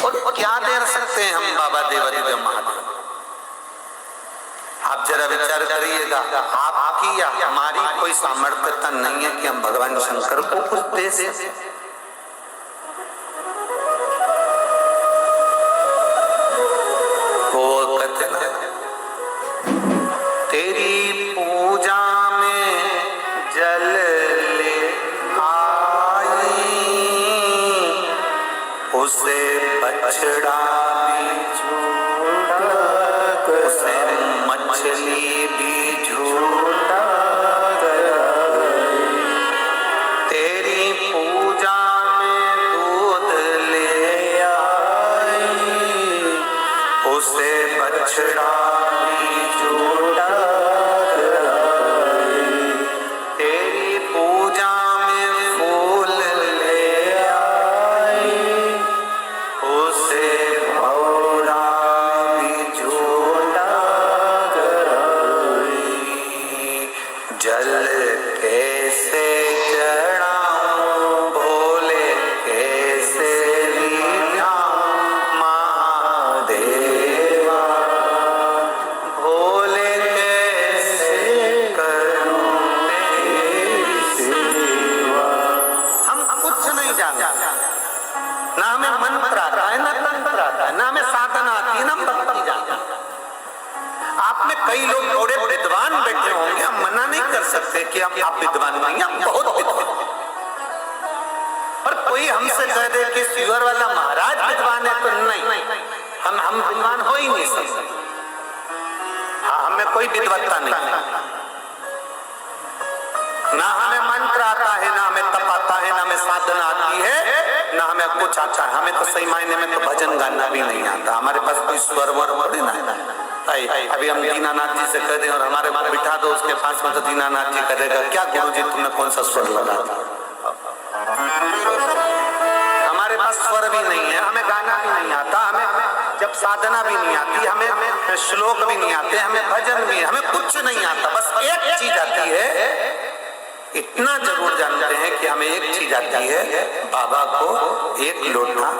और क्या दे सकते हैं हम बाबा देवादिदेव महादेव? आप जरा विचार करिएगा, आपकी या हमारी कोई सामर्थ्यता नहीं है कि हम भगवान शंकर को कुछ दे सकें। वो कहते ना, तेरी पूजा में जल ले आई, उसे बछड़ा भी झूठा, उसे मछली भी झूठा कराई। तेरी पूजा में दूध ले आई, उसे बछड़ा भी झूठा कराई। तेरी पूजा में फूल ले आई, उसे भौरा भी झूठा कराई। जल कैसे चढ़ाऊं भोले, कैसे रिझाऊं महादेवा, भोले कैसे करूं तेरी सेवा। हम कुछ नहीं जानते, ना हमें मंत्र आता है, ना तंत्र आता है, ना हमें साधना आती है, ना हम भक्ति जानते हैं। आप में कई लोग बड़े विद्वान बैठे होंगे, हम मना नहीं कर सकते कि आप विद्वान नहीं हैं, आप बहुत विद्वान। पर कोई हमसे कह दे कि शिवर वाला महाराज विद्वान है, तो नहीं, हम विद्वान हो ही नहीं सकते। हाँ, हमें कोई विद्वत्ता नहीं, ना हमें मंत्र आता है, ना हमें तप आता है, ना हमें साधना आती है, ना हमें कुछ आता है। हमें तो सही मायने में तो भजन गाना भी नहीं आता। हमारे पास कोई स्वर वर थोड़ी ना है। अभी हम दीनानाथ जी से कह दें और हमारे पास बिठा दो उसके पास में, तो दीनानाथ जी कहेगा क्या गुरु जी तुमने कौन सा स्वर लगा था? हमारे पास स्वर भी नहीं है, हमें गाना भी नहीं आता, हमें जब साधना भी नहीं आती, हमें श्लोक भी नहीं आते, हमें भजन भी, हमें कुछ नहीं आता। बस एक चीज आती है, इतना जरूर जानते हैं कि हमें एक चीज आती है, बाबा को एक लोटा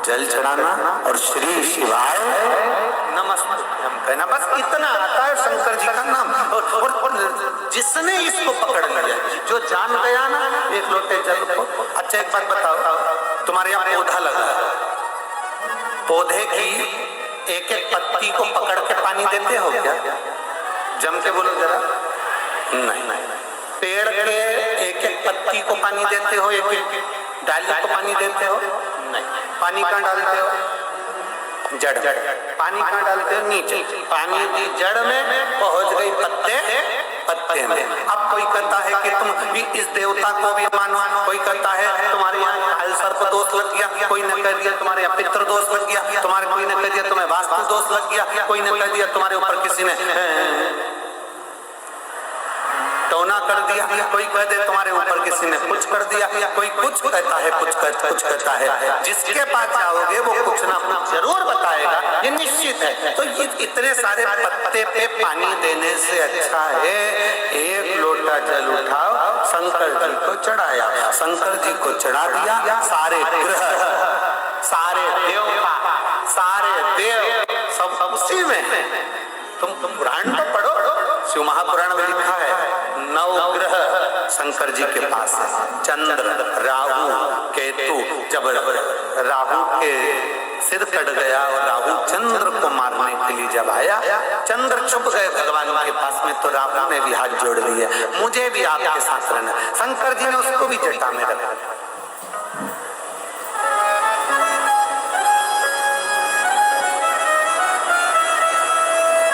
जल चढ़ाना और श्री शिवाय नमस्ते हम कहना, बस इतना आता है शंकर जी का नाम। और जिसने इसको पकड़ लिया, जो जान गया ना एक लोटे जल को। अच्छा एक बात बताओ, तुम्हारे यहाँ पौधा लगा, पौधे की एक एक पत्ती को पकड़ के पानी देते हो क्या? जम के बोलो जरा। नहीं। पेड़ के एक एक पत्ती को पानी देते हो, एक एक डाली को पानी देते हो? नहीं। पानी कहाँ डालते हो? जड़। पानी कहाँ डालते हो? नीचे। पानी की जड़ में पहुंच गई पत्ते में। अब कोई कहता है कि तुम भी इस देवता को भी मानो, कोई कहता है तुम्हारे यहाँ काल सर्प दोष लग गया, कोई ने कह दिया तुम्हारे यहाँ पितृ दोष लग गया, तुम्हारे कोई ने कह दिया तुम्हें वास्तु दोष लग गया, कोई ने कह दिया तुम्हारे ऊपर किसी ने टोना कर दिया, कोई कह दे तुम्हारे ऊपर किसी ने कुछ कर दिया, कोई कुछ कहता है, कुछ कहता है। जिसके पास जाओगे वो कुछ ना कुछ जरूर बताएगा, ये निश्चित है। तो ये इतने सारे पत्ते पे पानी देने से अच्छा है एक लोटा जल उठाओ, शंकर जी को चढ़ाया, शंकर जी को चढ़ा दिया, सारे ग्रह, सारे देवता, सारे देव सब उसी में। तुम पुराण तो पढ़ो, शिव महापुराण में लिखा है 9 ग्रह शंकर जी के पास है, चंद्र, राहु, केतु। जब राहु के सिर कट गया और राहु चंद्र को मारने के लिए जब आया, चंद्र छुप गए भगवान के पास में, तो राहु ने भी हाथ जोड़ लिए, मुझे भी आपके साथ रहना। शंकर जी ने उसको भी जटा में रखा।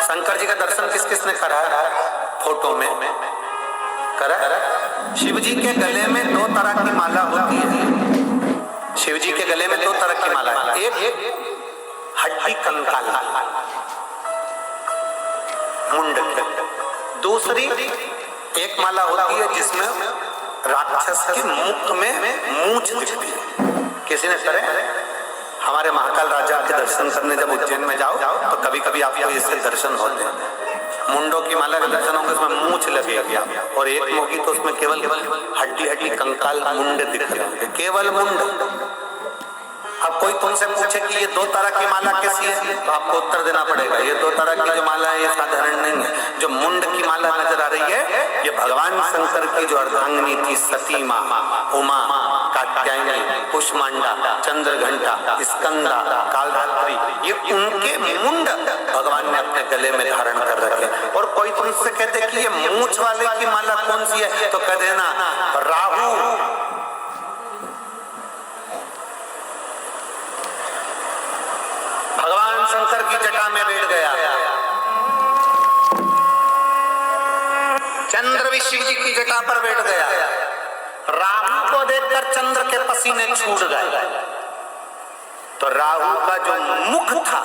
शंकर जी का दर्शन किस किस ने करा? फोटो में करा। शिव जी के गले में 2 तरह की माला होती है। शिव जी के गले में 2 तरह की माला है, एक हड्डी कंकाल मुंड की, दूसरी एक माला होती है जिसमें राक्षस के मुख में मूंछ दिखती है। किसी ने करे? हमारे महाकाल राजा के दर्शन करने जब उज्जैन में जाओ तो कभी कभी आपको इससे दर्शन होते हैं। मुंडों की माला के दर्शन होंगे, उसमें मूंछ लगेगी, और एक होगी तो उसमें केवल हड्डी हड्डी कंकाल मुंड दिख रहे होंगे, केवल मुंड। अब कोई तुमसे पूछे कि ये दो तरह की माला कैसी है, तो आपको उत्तर देना पड़ेगा ये दो तरह की जो माला है ये साधारण नहीं है। जो मुंड की माला नजर आ रही है ये भगवान शंकर की जो अर्धांगिनी थी, सती माँ, उमा, कात्यायनी, कुष्मांडा, चंद्रघंटा, स्कंदा, कालरात्रि, ये उनके मुंड भगवान ने अपने गले में धारण कर रखे। और कोई तुमसे कहते कि ये मूंछ वाले की माला कौन सी है, तो कह देना राहु। भगवान शंकर की जटा में बैठ गया, चंद्र भी शिव जी की जटा पर बैठ गया। राहु को देखकर चंद्र के पसीने छूट गए, तो राहु का जो मुख था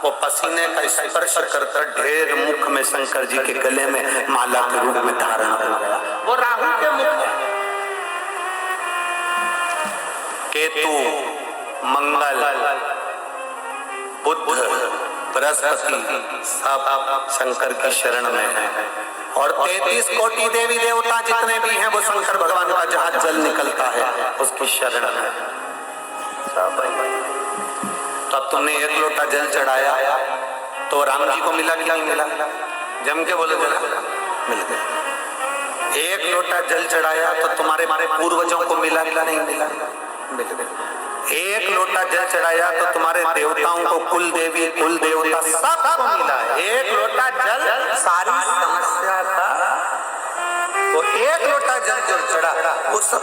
वो पसीने का स्पर्श कर ढेर मुख में शंकर जी के गले में माला के रूप में धारण हो गया। वो राहु के मुख है। केतु, मंगल, बुध, बृहस्पति सब शंकर की शरण में है, और 33 कोटि देवी देवता जितने भी हैं वो शंकर भगवान का जहां जल निकलता है उसकी शरण में सब। तो अब तुमने एक लोटा जल चढ़ाया तो राम जी को मिला कि नहीं मिला? जम के बोलो जरा, मिल गया। एक लोटा जल चढ़ाया तो तुम्हारे पूर्वजों को मिला कि नहीं मिला? मिल गया। एक लोटा जल चढ़ाया तो तुम्हारे देवताओं को, कुल देवी कुल देवता सबको मिला है। एक लोटा जल सारी समस्या था, तो एक लोटा जल जो चढ़ा वो सब